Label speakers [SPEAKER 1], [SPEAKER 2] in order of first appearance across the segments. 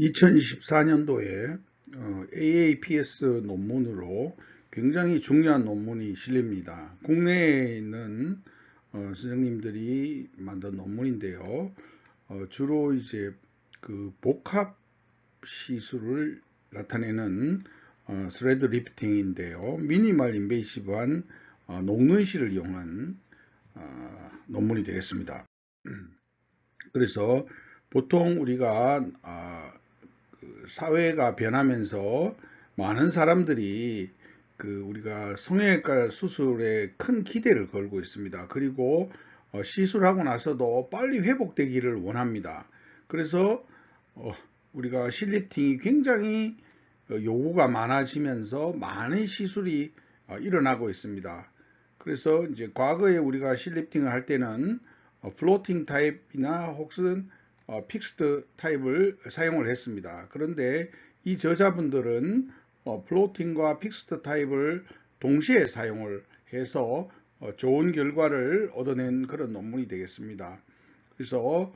[SPEAKER 1] 2024년도에 AAPS 논문으로 굉장히 중요한 논문이 실립니다. 국내에 있는 선생님들이 만든 논문인데요. 주로 이제 그 복합 시술을 나타내는 스레드 리프팅인데요. 미니멀 인베이시브한 녹는 실을 이용한 논문이 되겠습니다. 그래서 보통 우리가 사회가 변하면서 많은 사람들이 우리가 성형외과 수술에 큰 기대를 걸고 있습니다. 그리고 시술하고 나서도 빨리 회복되기를 원합니다. 그래서 우리가 실리프팅이 굉장히 요구가 많아지면서 많은 시술이 일어나고 있습니다. 그래서 이제 과거에 우리가 실리프팅을 할 때는 플로팅 타입이나 혹은 픽스드 타입을 사용을 했습니다. 그런데 이 저자분들은 플로팅과 픽스드 타입을 동시에 사용을 해서 좋은 결과를 얻어낸 그런 논문이 되겠습니다. 그래서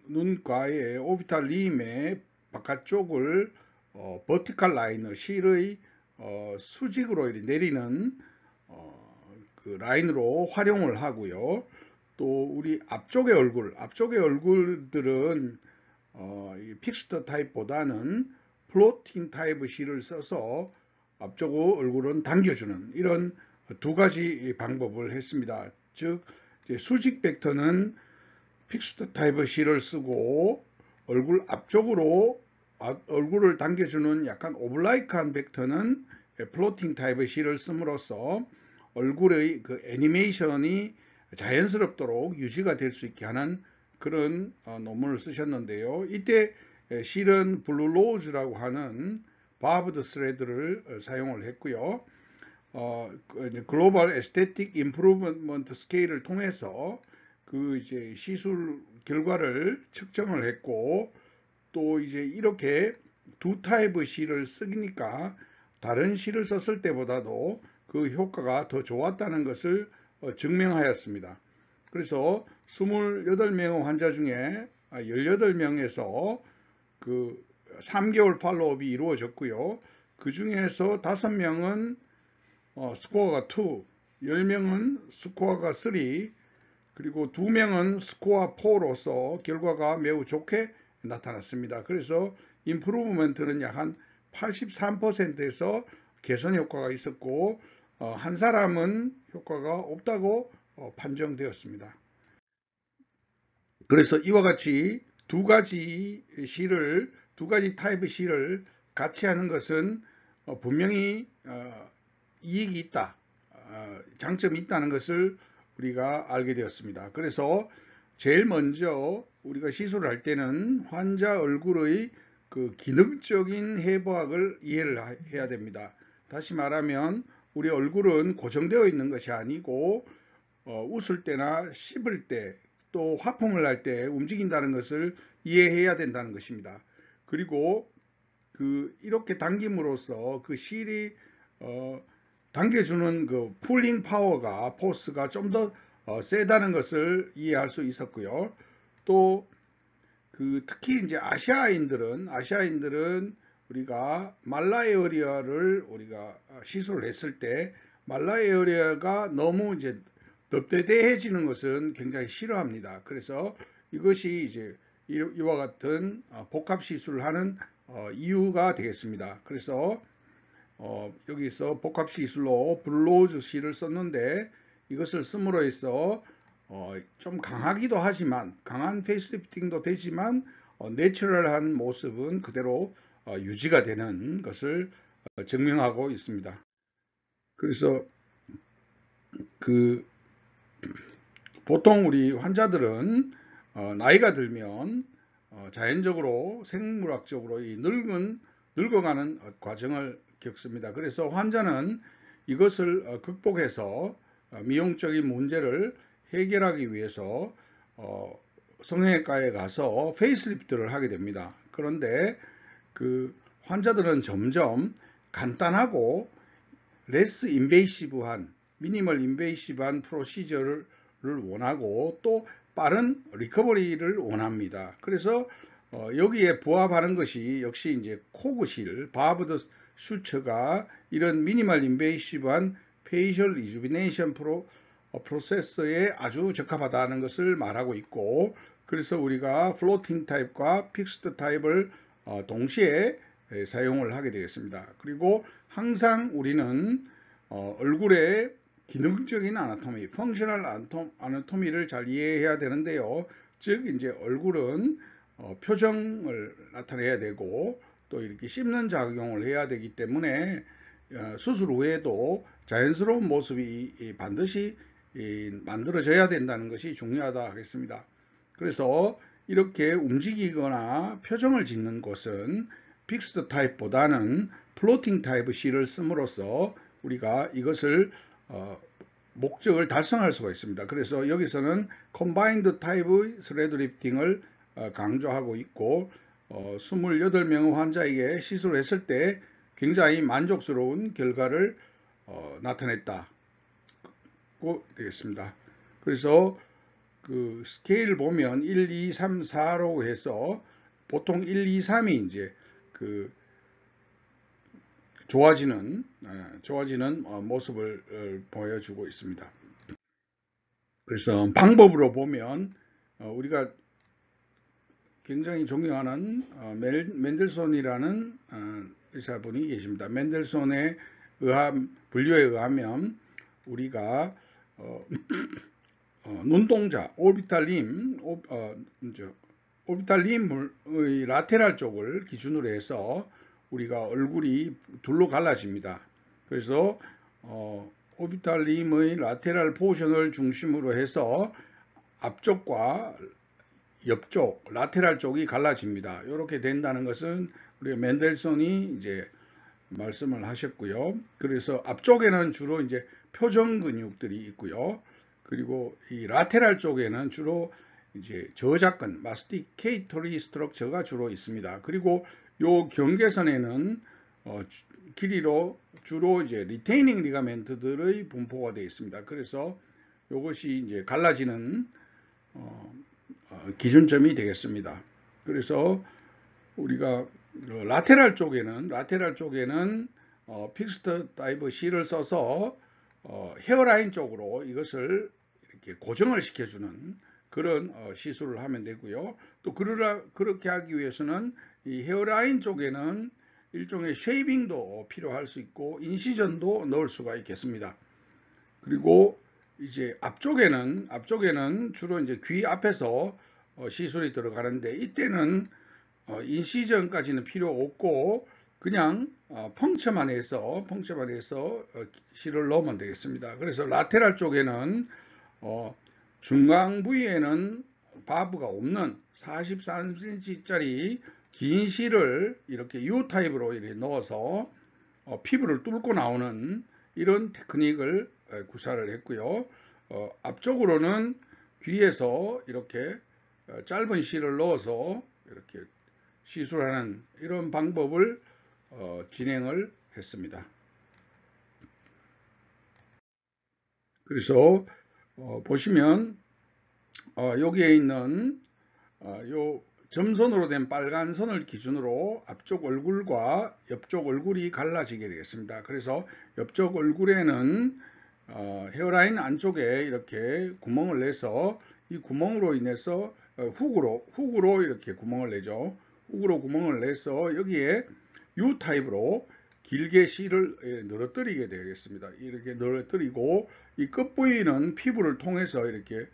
[SPEAKER 1] 눈가의 오비탈 림의 바깥쪽을 버티컬 라인을 실의 수직으로 내리는 그 라인으로 활용을 하고요. 또 우리 앞쪽의 얼굴들은 이 픽스드 타입보다는 플로팅 타입의 실을 써서 앞쪽 얼굴은 당겨주는 이런 두 가지 방법을 했습니다. 즉 수직 벡터는 픽스드 타입의 실을 쓰고 얼굴 앞쪽으로 얼굴을 당겨주는 약간 오블라이크한 벡터는 플로팅 타입의 실을 씀으로써 얼굴의 그 애니메이션이 자연스럽도록 유지가 될 수 있게 하는 그런 논문을 쓰셨는데요. 이때 실은 블루로즈라고 하는 바브드 스레드를 사용을 했고요. 글로벌 에스테틱 임프루먼트 스케일을 통해서 그 이제 시술 결과를 측정을 했고, 또 이제 이렇게 두 타입의 실을 쓰니까 다른 실을 썼을 때보다도 그 효과가 더 좋았다는 것을 증명하였습니다. 그래서 28명의 환자 중에 18명에서 그 3개월 팔로우업이 이루어졌고요. 그 중에서 5명은 스코어가 2, 10명은 스코어가 3, 그리고 2명은 스코어 4로서 결과가 매우 좋게 나타났습니다. 그래서 임프루브먼트는 약 한 83%에서 개선 효과가 있었고, 한 사람은 효과가 없다고 판정되었습니다. 그래서 이와 같이 두 가지 타입의 실을 같이 하는 것은 분명히 이익이 있다, 장점이 있다는 것을 우리가 알게 되었습니다. 그래서 제일 먼저 우리가 시술을 할 때는 환자 얼굴의 그 기능적인 해부학을 이해를 해야 됩니다. 다시 말하면 우리 얼굴은 고정되어 있는 것이 아니고 웃을 때나 씹을 때, 또 화풍을 할 때 움직인다는 것을 이해해야 된다는 것입니다. 그리고 이렇게 당김으로써 그 실이 당겨주는 그 풀링 파워가, 포스가 좀 더 세다는 것을 이해할 수 있었고요. 또 특히 이제 아시아인들은 우리가 말라에어리아를 우리가 시술을 했을 때 말라에어리아가 너무 이제 넙대대해지는 것은 굉장히 싫어합니다. 그래서 이것이 이제 이와 같은 복합 시술을 하는 이유가 되겠습니다. 그래서 여기서 복합 시술로 블루로즈 실을 썼는데, 이것을 씀으로 해서 좀 강하기도 하지만, 강한 페이스리프팅도 되지만 내추럴한 모습은 그대로 유지가 되는 것을 증명하고 있습니다. 그래서 보통 우리 환자들은 나이가 들면 자연적으로 생물학적으로 늙어가는 과정을 겪습니다. 그래서 환자는 이것을 극복해서 미용적인 문제를 해결하기 위해서 성형외과에 가서 페이스리프트를 하게 됩니다. 그런데 환자들은 점점 간단하고 레스 인베이시브한, 미니멀 인베이시브한 프로시저를 원하고 또 빠른 리커버리를 원합니다. 그래서 여기에 부합하는 것이 역시 이제 코그실, 바브드 슈처가 이런 미니멀 인베이시브한 페이셜 리주비네이션 프로세서에 아주 적합하다는 것을 말하고 있고, 그래서 우리가 플로팅 타입과 픽스드 타입을 동시에 사용을 하게 되겠습니다. 그리고 항상 우리는 얼굴의 기능적인 아나토미, 펑셔널 아나토미를 잘 이해해야 되는데요. 즉 이제 얼굴은 표정을 나타내야 되고 또 이렇게 씹는 작용을 해야 되기 때문에 수술 후에도 자연스러운 모습이 반드시 만들어져야 된다는 것이 중요하다 하겠습니다. 그래서 이렇게 움직이거나 표정을 짓는 것은 픽스드 타입보다는 플로팅 타입의 실을 씀으로써 우리가 이것을 목적을 달성할 수가 있습니다. 그래서 여기서는 컴바인드 타입의 스레드 리프팅을 강조하고 있고 28명의 환자에게 시술을 했을 때 굉장히 만족스러운 결과를 나타냈다고 되겠습니다. 그래서 그 스케일 보면 1, 2, 3, 4로 해서 보통 1, 2, 3이 이제 그 좋아지는 모습을 보여주고 있습니다. 그래서 방법으로 보면 우리가 굉장히 존경하는 맨델손이라는 의사분이 계십니다. 맨델손의 분류에 의하면 우리가 눈동자, 오비탈 림의 라테랄 쪽을 기준으로 해서 우리가 얼굴이 둘로 갈라집니다. 그래서 오비탈 림의 라테랄 포션을 중심으로 해서 앞쪽과 옆쪽, 라테랄 쪽이 갈라집니다. 이렇게 된다는 것은 우리 맨델손이 이제 말씀을 하셨고요. 그래서 앞쪽에는 주로 이제 표정 근육들이 있고요. 그리고 이 라테랄 쪽에는 주로 이제 저작근, 마스티케이터리 스트럭처가 주로 있습니다. 그리고 요 경계선에는 길이로 주로 이제 리테이닝 리가멘트들의 분포가 되어 있습니다. 그래서 이것이 이제 갈라지는 기준점이 되겠습니다. 그래서 우리가 라테랄 쪽에는 픽스드 타입 C를 써서 헤어라인 쪽으로 이것을 이렇게 고정을 시켜주는 그런 시술을 하면 되고요. 또 그렇게 하기 위해서는 이 헤어라인 쪽에는 일종의 쉐이빙도 필요할 수 있고 인시전도 넣을 수가 있겠습니다. 그리고 이제 앞쪽에는 주로 이제 귀 앞에서 시술이 들어가는데 이때는 인시전까지는 필요 없고 그냥 펑처만 해서 실을 넣으면 되겠습니다. 그래서 라테랄 쪽에는 중앙 부위에는 바브가 없는 43cm짜리 긴 실을 이렇게 U 타입으로 이렇게 넣어서 피부를 뚫고 나오는 이런 테크닉을 구사를 했고요. 앞쪽으로는 귀에서 이렇게 짧은 실을 넣어서 이렇게 시술하는 이런 방법을 진행을 했습니다. 그래서 보시면 여기에 있는 요 점선으로 된 빨간 선을 기준으로 앞쪽 얼굴과 옆쪽 얼굴이 갈라지게 되겠습니다. 그래서 옆쪽 얼굴에는 헤어라인 안쪽에 이렇게 구멍을 내서 이 구멍으로 인해서 훅으로 이렇게 구멍을 내죠. 훅으로 구멍을 내서 여기에 U타입으로 길게 실을 늘어뜨리게 되겠습니다. 이렇게 늘어뜨리고 이 끝부위는 피부를 통해서 이렇게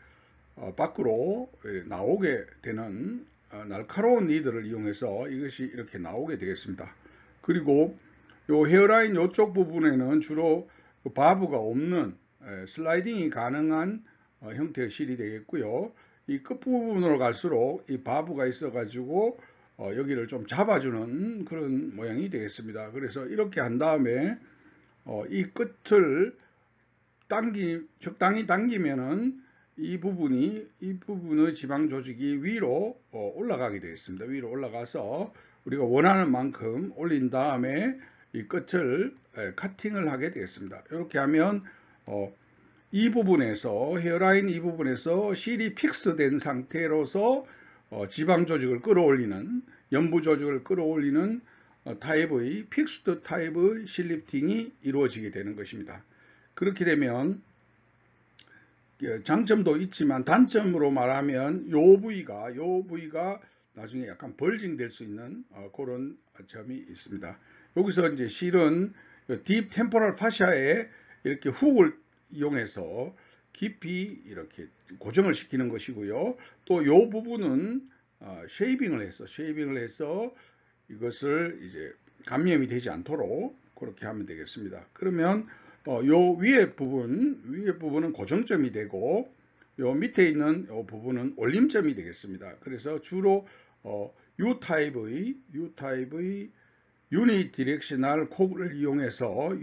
[SPEAKER 1] 밖으로 나오게 되는 날카로운 니들을 이용해서 이것이 이렇게 나오게 되겠습니다. 그리고 요 헤어라인 요쪽 부분에는 주로 바브가 없는 슬라이딩이 가능한 형태의 실이 되겠고요. 이 끝부분으로 갈수록 이 바브가 있어 가지고 여기를 좀 잡아주는 그런 모양이 되겠습니다. 그래서 이렇게 한 다음에 이 끝을 적당히 당기면은 이 부분의 지방 조직이 위로 올라가게 되겠습니다. 위로 올라가서 우리가 원하는 만큼 올린 다음에 이 끝을 카팅을 하게 되겠습니다. 이렇게 하면 이 부분에서 헤어라인 이 부분에서 실이 픽스된 상태로서 지방 조직을 끌어올리는, 연부 조직을 끌어올리는 타입의 픽스드 타입의 실리프팅이 이루어지게 되는 것입니다. 그렇게 되면 장점도 있지만 단점으로 말하면 요 부위가 나중에 약간 벌징 될 수 있는 그런 점이 있습니다. 여기서 이제 실은 딥 템포럴 파샤에 이렇게 훅을 이용해서 깊이 이렇게 고정을 시키는 것이고요. 또 요 부분은 쉐이빙을 해서 이것을 이제 감염이 되지 않도록 그렇게 하면 되겠습니다. 그러면 요 위에 부분은 고정점이 되고 요 밑에 있는 요 부분은 올림점이 되겠습니다. 그래서 주로 U 타입의 유니디렉셔널 콕을 이용해서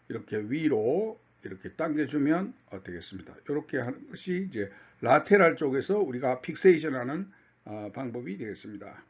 [SPEAKER 1] 이렇게 위로 이렇게 당겨주면 되겠습니다. 이렇게 하는 것이 이제 라테랄 쪽에서 우리가 픽세이션하는 방법이 되겠습니다.